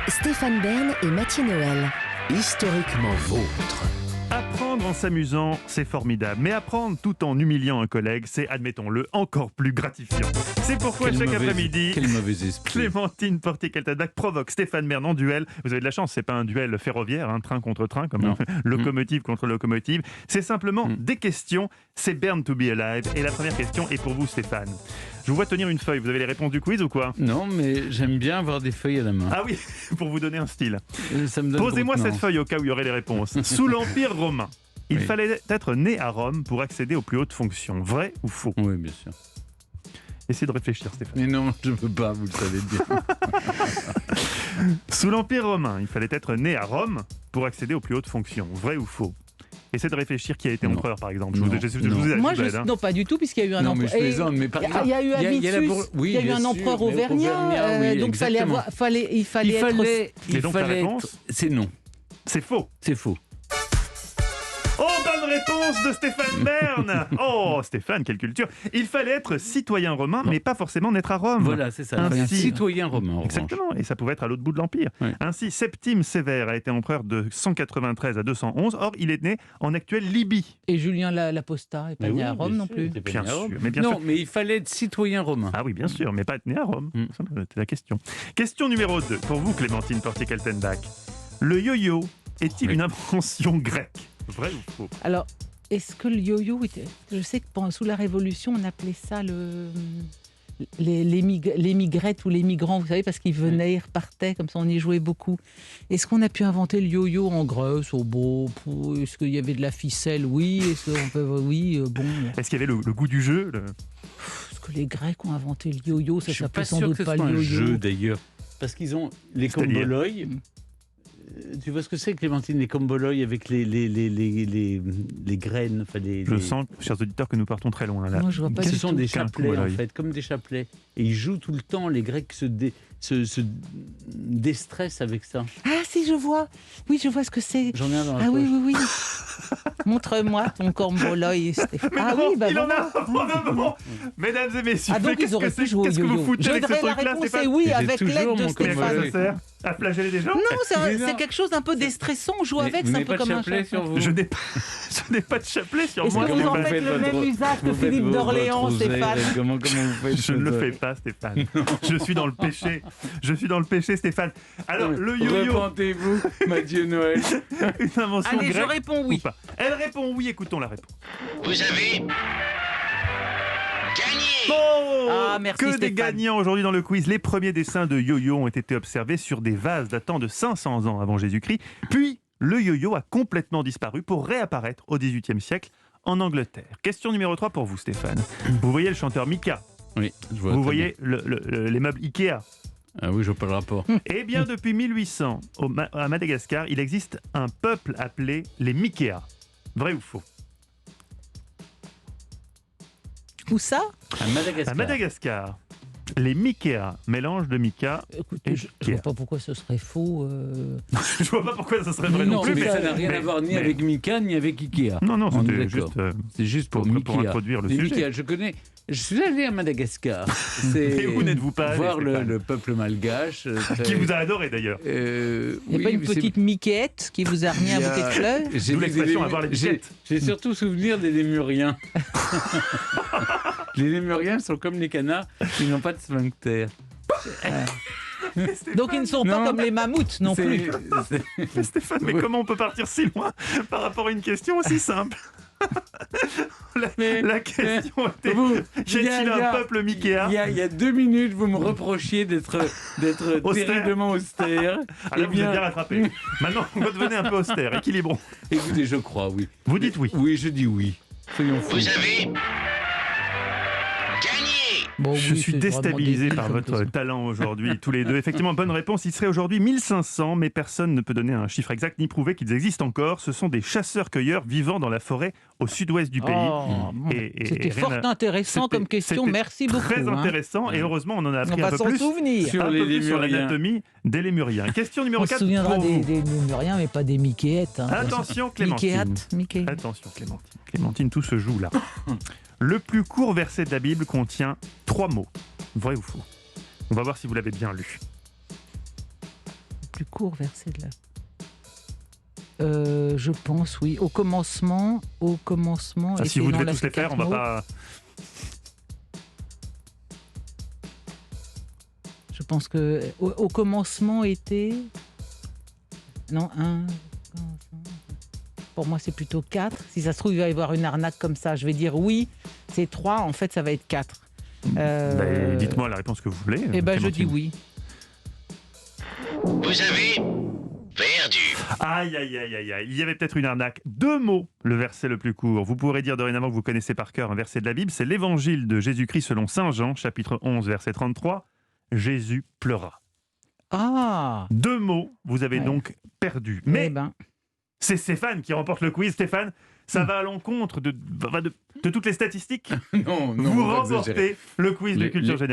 Stéphane Bern et Mathieu Noël. Historiquement vôtre. Apprendre en s'amusant, c'est formidable. Mais apprendre tout en humiliant un collègue, c'est, admettons-le, encore plus gratifiant. C'est pourquoi chaque après-midi, Quel mauvais esprit. Clémentine Portier-Kaltenbach provoque Stéphane Bern en duel. Vous avez de la chance, c'est pas un duel ferroviaire, train contre train, comme locomotive contre locomotive. C'est simplement des questions. C'est Bern to be alive. Et la première question est pour vous, Stéphane. Je vous vois tenir une feuille. Vous avez les réponses du quiz ou quoi ? Non, mais j'aime bien avoir des feuilles à la main. Ah oui, pour vous donner un style. Ça me donne Posez-moi cette contenance. feuille au cas où il y aurait les réponses. Sous l'Empire romain, il fallait être né à Rome pour accéder aux plus hautes fonctions. Vrai ou faux ? Oui, bien sûr. Essayez de réfléchir, Stéphane. Mais non, je ne peux pas, vous le savez bien. Sous l'Empire romain, il fallait être né à Rome pour accéder aux plus hautes fonctions. Vrai ou faux ? Essayez de réfléchir qui a été Non. empereur, par exemple. Non. Je vous ai Moi, aide, non, pas du tout, puisqu'il y a eu un Non, mais empereur. je plaisante, mais par exemple... Il y a eu Amitius, il y a eu un empereur auvergnat, oui, donc exactement. il fallait être... Et donc, la réponse être... C'est non, C'est faux. c'est faux. Oh, bonne réponse de Stéphane Bern. Oh, Stéphane, quelle culture. Il fallait être citoyen romain, mais pas forcément naître à Rome. Voilà, c'est ça. Un Ainsi- citoyen romain, en revanche. Exactement, et ça pouvait être à l'autre bout de l'Empire. Oui. Ainsi, Septime Sévère a été empereur de 193 à 211. Or, il est né en actuelle Libye. Et Julien Laposta n'est pas Mais né oui, à Rome bien non sûr, plus. il était pas Bien né à Rome. sûr, mais bien non, sûr. mais il fallait être citoyen romain. Ah oui, bien sûr, mais pas être né à Rome. Mm. C'est la question. Question numéro 2, pour vous, Clémentine Portier-Kaltenbach. Le yo-yo est-il une invention grecque ? Vrai ou faux ? Alors, est-ce que le yo-yo était... Je sais que sous la Révolution, on appelait ça les migrettes ou les migrants, vous savez, parce qu'ils venaient, ils repartaient, comme ça on y jouait beaucoup. Est-ce qu'on a pu inventer le yo-yo en Grèce ? Est-ce qu'il y avait de la ficelle ? Oui. Est-ce qu'on peut... Oui, bon... Est-ce qu'il y avait le goût du jeu Est-ce que les Grecs ont inventé le yo-yo ? Ça Je suis s'appelait pas sans sûr doute que ce pas soit le un yo-yo. jeu, d'ailleurs. Parce qu'ils ont les C'est-à-dire comboloïs. Tu vois ce que c'est, Clémentine, les comboloïs avec les graines, enfin Je sens, chers auditeurs, que nous partons très loin là. Moi, je vois pas Ce du sont tout. des Aucun chapelets, en comboloï. fait, comme des chapelets. Et ils jouent tout le temps, les Grecs se déstressent avec ça. Ah si, je vois. Oui, je vois ce que c'est. J'en ai un dans la Ah poche. oui. Montre-moi ton comboloï, Stéphane. Mais Ah non, oui, bah il en voilà. a probablement. Mesdames et messieurs, Ah donc qu'est-ce ils auraient que pu c'est jouer au Qu'est-ce que vous yo-yo. foutez Je avec ce dirais la truc-là, réponse est Stéphane oui, J'ai avec toujours l'aide de mon Mais à quoi Stéphane. ça sert ? À flageller des gens Non, Mais non. c'est quelque chose d'un peu déstressant. On joue avec, Vous c'est un n'avez peu pas de comme un chapelet sur chapelet. vous. Je n'ai pas de chapelet sur Est-ce moi. que vous en Comment faites le votre- même usage que vous faites Philippe votre d'Orléans, rosaire, Stéphane ? Comment vous faites Je ne le ça fais pas, Stéphane. Je suis dans le péché. Je suis dans le péché, Stéphane. Alors, le yo-yo, Repentez-vous, Mathieu Noël. une invention Allez, je grecque réponds ou oui. pas ? Elle répond oui, écoutons la réponse. Vous avez gagné. Oh Ah, merci, Que des Stéphane. gagnants aujourd'hui dans le quiz. Les premiers dessins de yo-yo ont été observés sur des vases datant de 500 ans avant Jésus-Christ. Puis, le yo-yo a complètement disparu pour réapparaître au XVIIIe siècle en Angleterre. Question numéro 3 pour vous, Stéphane. Vous voyez le chanteur Mika. Oui, je vois. Vous très voyez les meubles Ikea. bien. Ah oui, je vois pas le rapport. Eh bien, depuis 1800, à Madagascar, il existe un peuple appelé les Mikéas. Vrai ou faux ? Où ça ? À Madagascar. À Madagascar, les Mikéas, mélange de Mika. Écoutez, je ne vois pas pourquoi ce serait faux. Je vois pas pourquoi ça serait vrai non, Non, plus. mais ça mais- n'a rien à voir ni avec Mika, ni avec Ikea. Non, On est c'était d'accord. juste C'est juste pour pour Ikea. introduire le Les sujet. Ikea, je connais. Je suis allé à Madagascar. Et où n'êtes-vous pas allé, voir Stéphane le peuple malgache. Qui vous a adoré d'ailleurs. Il n'y a pas une petite miquette qui vous a remis un bouquet de fleurs ? D'où l'expression avoir les biquettes. J'ai surtout souvenir des lémuriens. Les lémuriens sont comme les canards, ils n'ont pas de sphincter. Donc ils ne sont pas Non. comme les mammouths non plus. Mais Stéphane, mais comment on peut partir si loin par rapport à une question aussi simple la question était y a-t-il un peuple Mikéa Il y a 2 minutes, vous me reprochiez d'être Austère. terriblement austère. Alors vous êtes bien rattrapé. Maintenant, redevenez un peu austère, équilibrons. Écoutez, je crois, oui. Vous dites oui. Oui, je dis oui. Soyons fous. Vous avez gagné. Bon, Je oui, suis c'est vraiment déstabilisé débile par comme votre question. talent aujourd'hui, tous les deux. Effectivement, bonne réponse. Il serait aujourd'hui 1500, mais personne ne peut donner un chiffre exact ni prouver qu'ils existent encore. Ce sont des chasseurs-cueilleurs vivant dans la forêt au sud-ouest du pays. Oh, bon. C'était rien fort à- intéressant C'était- comme question. c'était Merci beaucoup. Très hein. intéressant, et heureusement, on en a On appris un va peu s'en plus souvenir. Sur un les peu plus sur lémuriens. l'anatomie des lémuriens. Question numéro On se 4 souviendra pour vous. des lémuriens, mais pas des miquettes. Hein. Attention, Clémentine. Miquettes. Attention, Clémentine. Clémentine, tout se joue là. Le plus court verset de la Bible contient 3 mots. Vrai ou faux ? On va voir si vous l'avez bien lu. plus court verset de la... je pense, oui. Au commencement. Ah, et si c'est vous dans devez la tous les faire, on va Staccato. pas... Je pense que au commencement était... Non, un... Pour moi, c'est plutôt 4. Si ça se trouve, il va y avoir une arnaque comme ça. Je vais dire oui, c'est 3. En fait, ça va être 4. Dites-moi la réponse que vous voulez. Eh ben, je dis Clémentine. oui. Vous avez perdu. Aïe, aïe, aïe, aïe, aïe. Il y avait peut-être une arnaque. 2 mots, le verset le plus court. Vous pourrez dire dorénavant que vous connaissez par cœur un verset de la Bible. C'est l'évangile de Jésus-Christ selon saint Jean, chapitre 11, verset 33. Jésus pleura. Ah 2 mots, vous avez Ouais. donc perdu. Eh Mais ben, c'est Stéphane qui remporte le quiz. Stéphane, ça va à l'encontre de toutes les statistiques. Non, Vous remportez le quiz de culture générale.